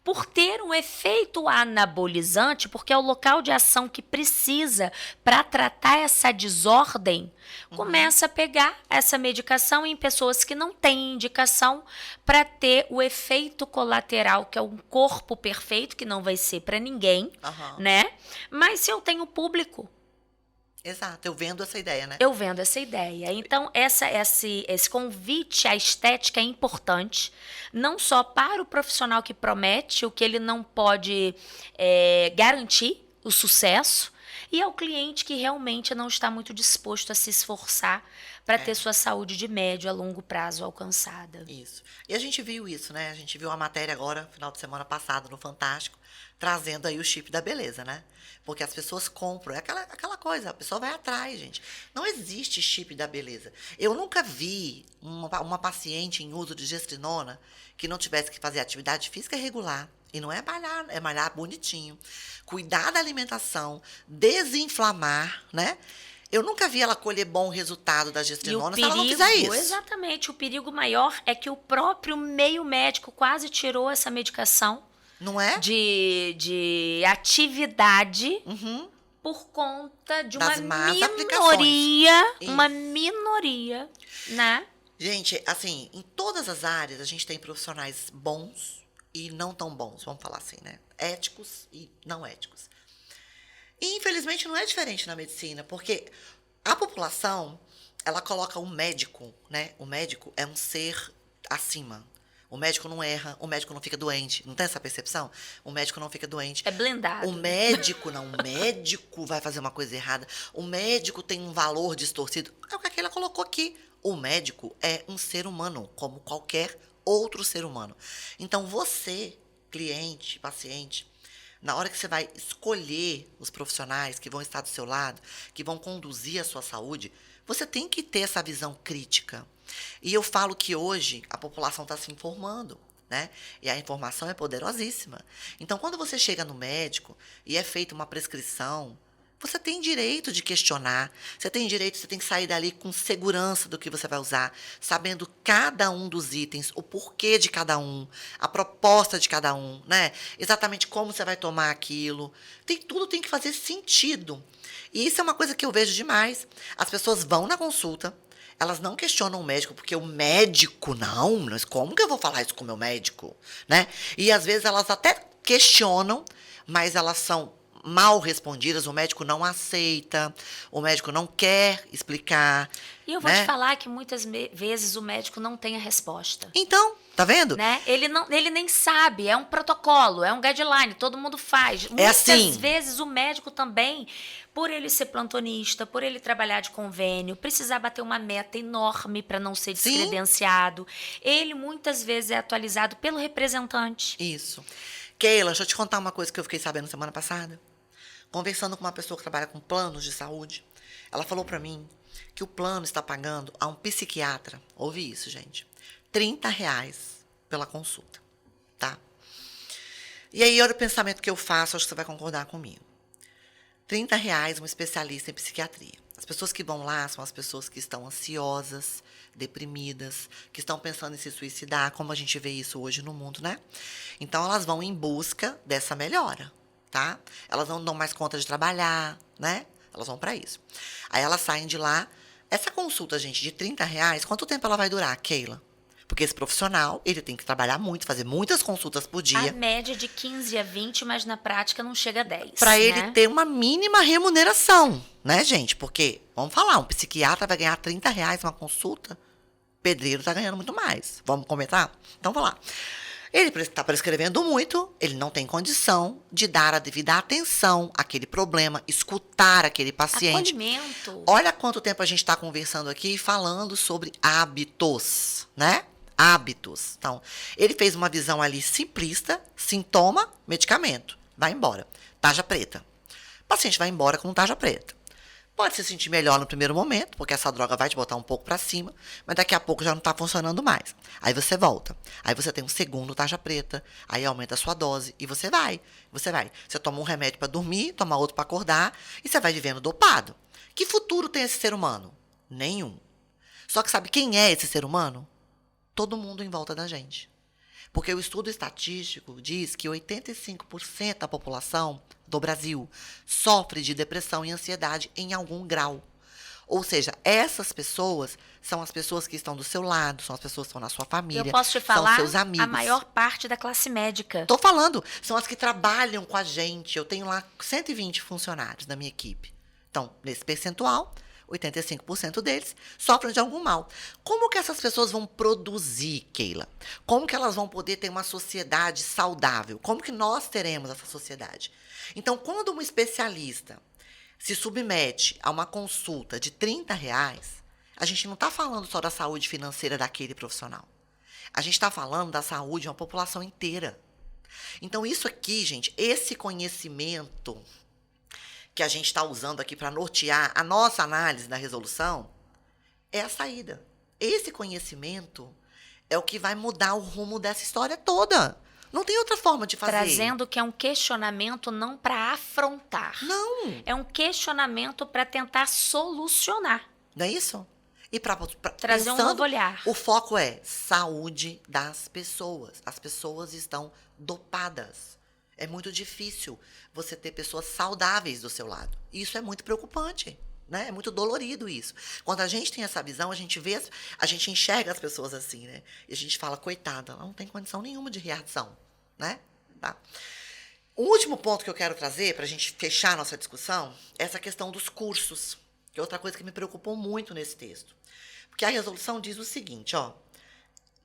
por ter um efeito anabolizante, porque é o local de ação que precisa para tratar essa desordem, começa a pegar essa medicação em pessoas que não têm indicação para ter o efeito colateral, que é um corpo perfeito, que não vai ser para ninguém, né? Mas se eu tenho público, exato, eu vendo essa ideia, né? eu vendo essa ideia. Então, esse convite à estética é importante, não só para o profissional que promete o que ele não pode garantir, o sucesso, e ao cliente que realmente não está muito disposto a se esforçar para ter sua saúde de médio a longo prazo alcançada. Isso. E a gente viu isso, né? A gente viu a matéria agora, final de semana passado, no Fantástico, trazendo aí o chip da beleza, né? Porque as pessoas compram, é aquela coisa, a pessoa vai atrás, gente. Não existe chip da beleza. Eu nunca vi uma paciente em uso de gestrinona que não tivesse que fazer atividade física regular. E não é malhar bonitinho. Cuidar da alimentação, desinflamar, né? Eu nunca vi ela colher bom resultado da gestrinona se ela não fizer isso. Exatamente. O perigo maior é que o próprio meio médico quase tirou essa medicação. Não é? De atividade por conta de das uma minoria, né? Gente, assim, em todas as áreas a gente tem profissionais bons e não tão bons, vamos falar assim, né? Éticos e não éticos. E, infelizmente, não é diferente na medicina, porque a população, ela coloca o médico, né? O médico é um ser acima. O médico não erra, o médico não fica doente. Não tem essa percepção? O médico não fica doente. É blindado. O médico não, o médico vai fazer uma coisa errada. O médico tem um valor distorcido. É o que a Keila colocou aqui. O médico é um ser humano, como qualquer outro ser humano. Então, você, cliente, paciente, na hora que você vai escolher os profissionais que vão estar do seu lado, que vão conduzir a sua saúde, você tem que ter essa visão crítica. E eu falo que hoje a população está se informando, né? E a informação é poderosíssima. Então, quando você chega no médico e é feita uma prescrição, você tem direito de questionar, você tem que sair dali com segurança do que você vai usar, sabendo cada um dos itens, o porquê de cada um, a proposta de cada um, né? Exatamente como você vai tomar aquilo. Tudo tem que fazer sentido. E isso é uma coisa que eu vejo demais. As pessoas vão na consulta, elas não questionam o médico, porque o médico, não, mas como que eu vou falar isso com o meu médico? Né? E às vezes elas até questionam, mas elas são mal respondidas, o médico não aceita, o médico não quer explicar. E eu vou né? te falar que muitas vezes o médico não tem a resposta. Então, tá vendo? Né? Ele nem sabe, é um protocolo, é um guideline, todo mundo faz. Muitas assim. vezes o médico também, por ele ser plantonista, por ele trabalhar de convênio, precisar bater uma meta enorme para não ser descredenciado, ele muitas vezes é atualizado pelo representante. Isso. Keila, deixa eu te contar uma coisa que eu fiquei sabendo semana passada. Conversando com uma pessoa que trabalha com planos de saúde, ela falou para mim que o plano está pagando a um psiquiatra, ouve isso, gente, R$30 pela consulta, tá? E aí, olha o pensamento que eu faço, acho que você vai concordar comigo. R$30 um especialista em psiquiatria. As pessoas que vão lá são as pessoas que estão ansiosas, deprimidas, que estão pensando em se suicidar, como a gente vê isso hoje no mundo, né? Então, elas vão em busca dessa melhora, tá? Elas não dão mais conta de trabalhar, né? Elas vão para isso. Aí elas saem de lá. Essa consulta, gente, de R$30, quanto tempo ela vai durar, Keila? Porque esse profissional, ele tem que trabalhar muito, fazer muitas consultas por dia. A média de 15 a 20, mas na prática não chega a 10. Para ele ter uma mínima remuneração, né, gente? Porque, vamos falar, um psiquiatra vai ganhar R$30 uma consulta, pedreiro está ganhando muito mais. Vamos comentar? Então, vamos lá. Ele está prescrevendo muito, ele não tem condição de dar a devida atenção àquele problema, escutar aquele paciente. Acolhimento. Olha quanto tempo a gente está conversando aqui e falando sobre hábitos, né? Hábitos. Então, ele fez uma visão ali simplista, sintoma, medicamento. Vai embora. Tarja preta. O paciente vai embora com tarja preta. Pode se sentir melhor no primeiro momento, porque essa droga vai te botar um pouco para cima, mas daqui a pouco já não está funcionando mais. Aí você volta. Aí você tem um segundo tarja preta, aí aumenta a sua dose e você vai. Você vai. Você toma um remédio para dormir, toma outro para acordar e você vai vivendo dopado. Que futuro tem esse ser humano? Nenhum. Só que sabe quem é esse ser humano? Todo mundo em volta da gente. Porque o estudo estatístico diz que 85% da população do Brasil sofre de depressão e ansiedade em algum grau. Ou seja, essas pessoas são as pessoas que estão do seu lado, são as pessoas que estão na sua família, Eu posso te falar, são seus amigos. a maior parte da classe médica. Estou falando, são as que trabalham com a gente. Eu tenho lá 120 funcionários na minha equipe. Então, nesse percentual, 85% deles sofrem de algum mal. Como que essas pessoas vão produzir, Keila? Como que elas vão poder ter uma sociedade saudável? Como que nós teremos essa sociedade? Então, quando um especialista se submete a uma consulta de R$30, a gente não está falando só da saúde financeira daquele profissional. A gente está falando da saúde de uma população inteira. Então, isso aqui, gente, esse conhecimento que a gente está usando aqui para nortear a nossa análise da resolução, é a saída. Esse conhecimento é o que vai mudar o rumo dessa história toda. Não tem outra forma de fazer. Trazendo que é um questionamento não para afrontar. Não. É um questionamento para tentar solucionar. Não é isso? E para trazer um novo olhar. O foco é saúde das pessoas. As pessoas estão dopadas. É muito difícil você ter pessoas saudáveis do seu lado. E isso é muito preocupante, né? É muito dolorido isso. Quando a gente tem essa visão, a gente vê, a gente enxerga as pessoas assim, né? E a gente fala, coitada, ela não tem condição nenhuma de reação, né? Tá? O último ponto que eu quero trazer, para a gente fechar a nossa discussão, é essa questão dos cursos, que é outra coisa que me preocupou muito nesse texto. Porque a resolução diz o seguinte, ó,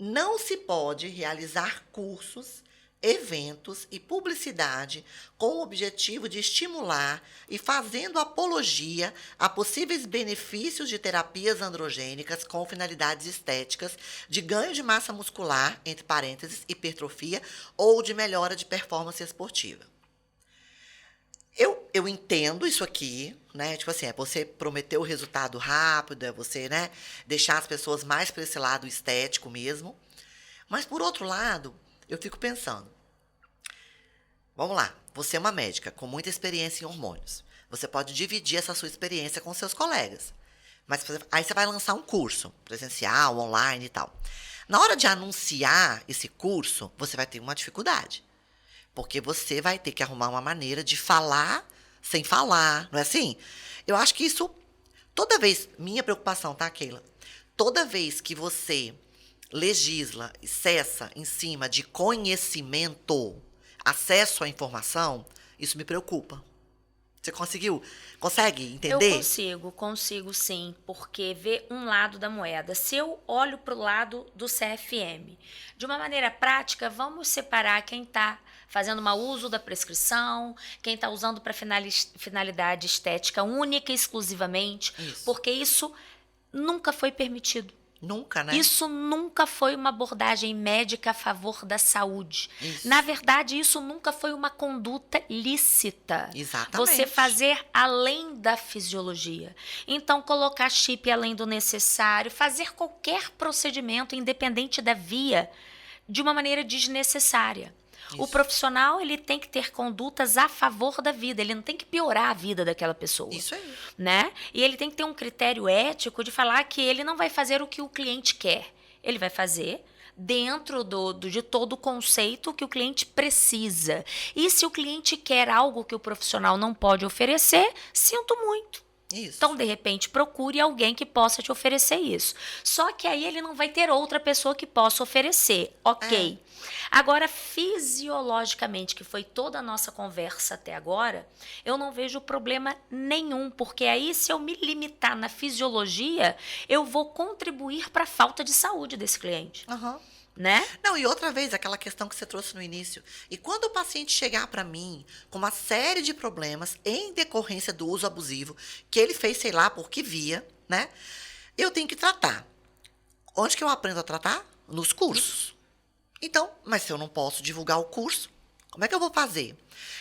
não se pode realizar cursos, eventos e publicidade com o objetivo de estimular e fazendo apologia a possíveis benefícios de terapias androgênicas com finalidades estéticas, de ganho de massa muscular, entre parênteses, hipertrofia, ou de melhora de performance esportiva. Eu entendo isso aqui, né? Tipo assim, é você prometer o resultado rápido, é você, né, deixar as pessoas mais para esse lado estético mesmo. Mas, por outro lado, eu fico pensando, vamos lá, você é uma médica com muita experiência em hormônios. Você pode dividir essa sua experiência com seus colegas. Mas aí você vai lançar um curso, presencial, online e tal. Na hora de anunciar esse curso, você vai ter uma dificuldade. Porque você vai ter que arrumar uma maneira de falar sem falar, não é assim? Eu acho que isso, toda vez, minha preocupação, tá, Keila? Toda vez que você legisla e cessa em cima de conhecimento, acesso à informação, isso me preocupa. Você consegue entender? Eu consigo sim, porque vê um lado da moeda. Se eu olho para o lado do CFM, de uma maneira prática, vamos separar quem está fazendo mau uso da prescrição, quem está usando para finalidade estética única e exclusivamente, porque isso nunca foi permitido. Nunca, né? Isso nunca foi uma abordagem médica a favor da saúde. Isso. Na verdade, isso nunca foi uma conduta lícita. Exatamente. Você fazer além da fisiologia. Então, colocar chip além do necessário, fazer qualquer procedimento, independente da via, de uma maneira desnecessária. Isso. O profissional, ele tem que ter condutas a favor da vida, ele não tem que piorar a vida daquela pessoa. Isso aí. Né? E ele tem que ter um critério ético de falar que ele não vai fazer o que o cliente quer. Ele vai fazer dentro de todo o conceito que o cliente precisa. E se o cliente quer algo que o profissional não pode oferecer, sinto muito. Isso. Então, de repente, procure alguém que possa te oferecer isso. Só que aí ele não vai ter outra pessoa que possa oferecer. Ok. Agora, fisiologicamente, que foi toda a nossa conversa até agora, eu não vejo problema nenhum, porque aí, se eu me limitar na fisiologia, eu vou contribuir para a falta de saúde desse cliente. Uhum. Né? Não, e outra vez, aquela questão que você trouxe no início. E quando o paciente chegar para mim com uma série de problemas em decorrência do uso abusivo, que ele fez, sei lá, por que via, né? Eu tenho que tratar. Onde que eu aprendo a tratar? Nos cursos. Então, mas se eu não posso divulgar o curso, como é que eu vou fazer?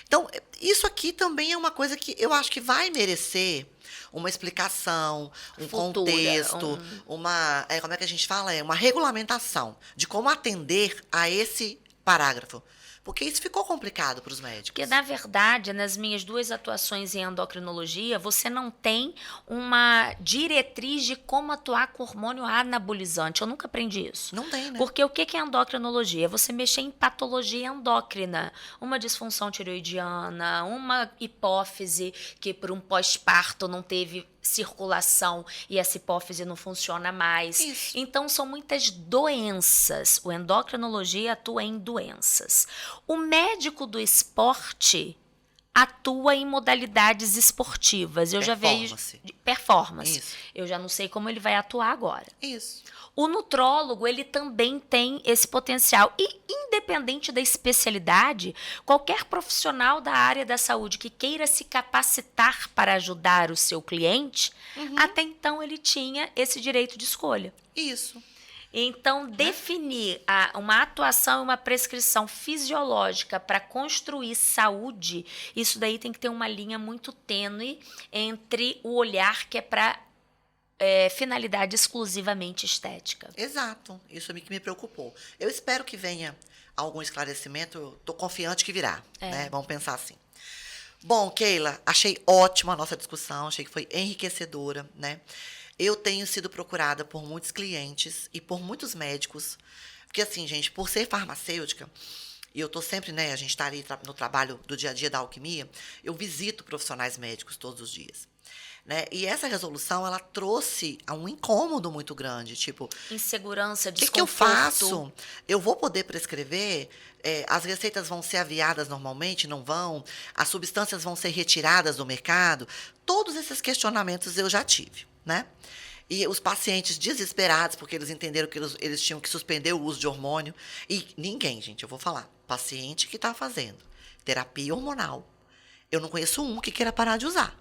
Então, isso aqui também é uma coisa que eu acho que vai merecer uma explicação, um contexto, uma, como é que a gente fala? Uma regulamentação de como atender a esse parágrafo. Porque isso ficou complicado para os médicos. Porque, na verdade, nas minhas 2 atuações em endocrinologia, você não tem uma diretriz de como atuar com hormônio anabolizante. Eu nunca aprendi isso. Não tem, né? Porque o que é endocrinologia? É você mexer em patologia endócrina. Uma disfunção tireoidiana, uma hipófise que por um pós-parto não teve circulação e essa hipófise não funciona mais. Isso. Então, são muitas doenças. O endocrinologia atua em doenças. O médico do esporte atua em modalidades esportivas. Eu já vejo performance. Isso. Eu já não sei como ele vai atuar agora. Isso. O nutrólogo, ele também tem esse potencial. E, independente da especialidade, qualquer profissional da área da saúde que queira se capacitar para ajudar o seu cliente, até então ele tinha esse direito de escolha. Isso. Então, definir uma atuação e uma prescrição fisiológica para construir saúde, isso daí tem que ter uma linha muito tênue entre o olhar que é para finalidade exclusivamente estética. Exato. Isso que me preocupou. Eu espero que venha algum esclarecimento. Eu estou confiante que virá. Né? Vamos pensar assim. Bom, Keila, achei ótima a nossa discussão. Achei que foi enriquecedora, né? Eu tenho sido procurada por muitos clientes e por muitos médicos. Porque, assim, gente, por ser farmacêutica, e eu estou sempre, né? A gente está ali no trabalho do dia a dia da alquimia, eu visito profissionais médicos todos os dias. Né? E essa resolução, ela trouxe um incômodo muito grande, tipo... Insegurança, desconforto. O que eu faço? Eu vou poder prescrever? As receitas vão ser aviadas normalmente? Não vão? As substâncias vão ser retiradas do mercado? Todos esses questionamentos eu já tive, né? E os pacientes desesperados, porque eles entenderam que eles tinham que suspender o uso de hormônio. E ninguém, gente, eu vou falar, paciente que está fazendo terapia hormonal, eu não conheço um que queira parar de usar.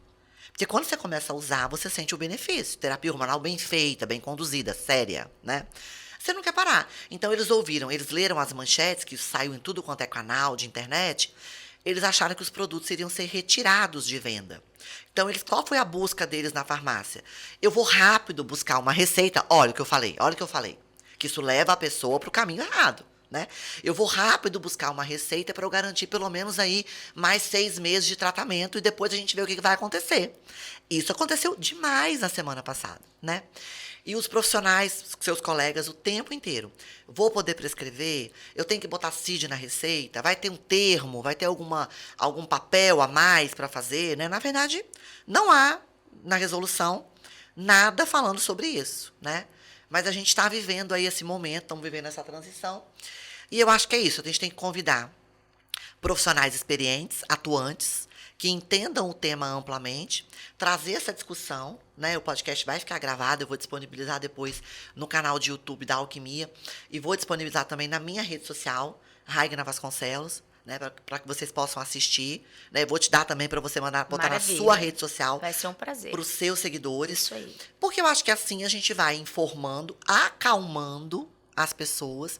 Porque quando você começa a usar, você sente o benefício. Terapia hormonal bem feita, bem conduzida, séria, né? Você não quer parar. Então, eles leram as manchetes, que saiu em tudo quanto é canal de internet, eles acharam que os produtos iriam ser retirados de venda. Então, qual foi a busca deles na farmácia? Eu vou rápido buscar uma receita. Olha o que eu falei, olha o que eu falei. Que isso leva a pessoa para o caminho errado. Né? Eu vou rápido buscar uma receita para eu garantir pelo menos aí mais 6 meses de tratamento e depois a gente vê o que vai acontecer. Isso aconteceu demais na semana passada, né? E os profissionais, seus colegas, o tempo inteiro. Vou poder prescrever? Eu tenho que botar CID na receita? Vai ter um termo? Vai ter algum papel a mais para fazer? Né? Na verdade, não há na resolução nada falando sobre isso, né? Mas a gente está vivendo aí esse momento, estamos vivendo essa transição. E eu acho que é isso, a gente tem que convidar profissionais experientes, atuantes, que entendam o tema amplamente, trazer essa discussão, né? O podcast vai ficar gravado, eu vou disponibilizar depois no canal de YouTube da Alquimia e vou disponibilizar também na minha rede social, Raigna Vasconcelos, né, para que vocês possam assistir. Né? Eu vou te dar também para você botar na sua rede social. Vai ser um prazer. Para os seus seguidores. Isso aí. Porque eu acho que assim a gente vai informando, acalmando as pessoas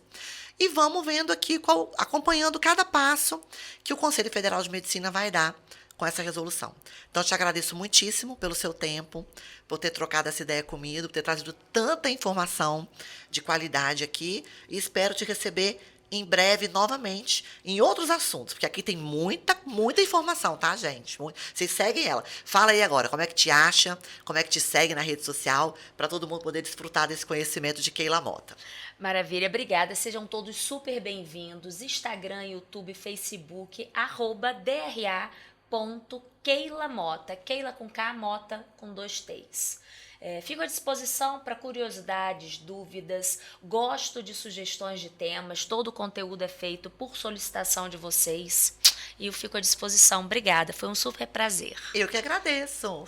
e vamos vendo aqui, acompanhando cada passo que o Conselho Federal de Medicina vai dar com essa resolução. Então, eu te agradeço muitíssimo pelo seu tempo, por ter trocado essa ideia comigo, por ter trazido tanta informação de qualidade aqui e espero te receber em breve novamente em outros assuntos, porque aqui tem muita informação, tá, gente? Vocês seguem ela. Fala aí agora, como é que te acha, como é que te segue na rede social, para todo mundo poder desfrutar desse conhecimento de Keila Mota. Maravilha, obrigada. Sejam todos super bem-vindos. Instagram, YouTube, Facebook, @DRA.KeilaMota. Keila com K, Mota com 2 T's. Fico à disposição para curiosidades, dúvidas, gosto de sugestões de temas, todo o conteúdo é feito por solicitação de vocês e eu fico à disposição. Obrigada, foi um super prazer. Eu que agradeço.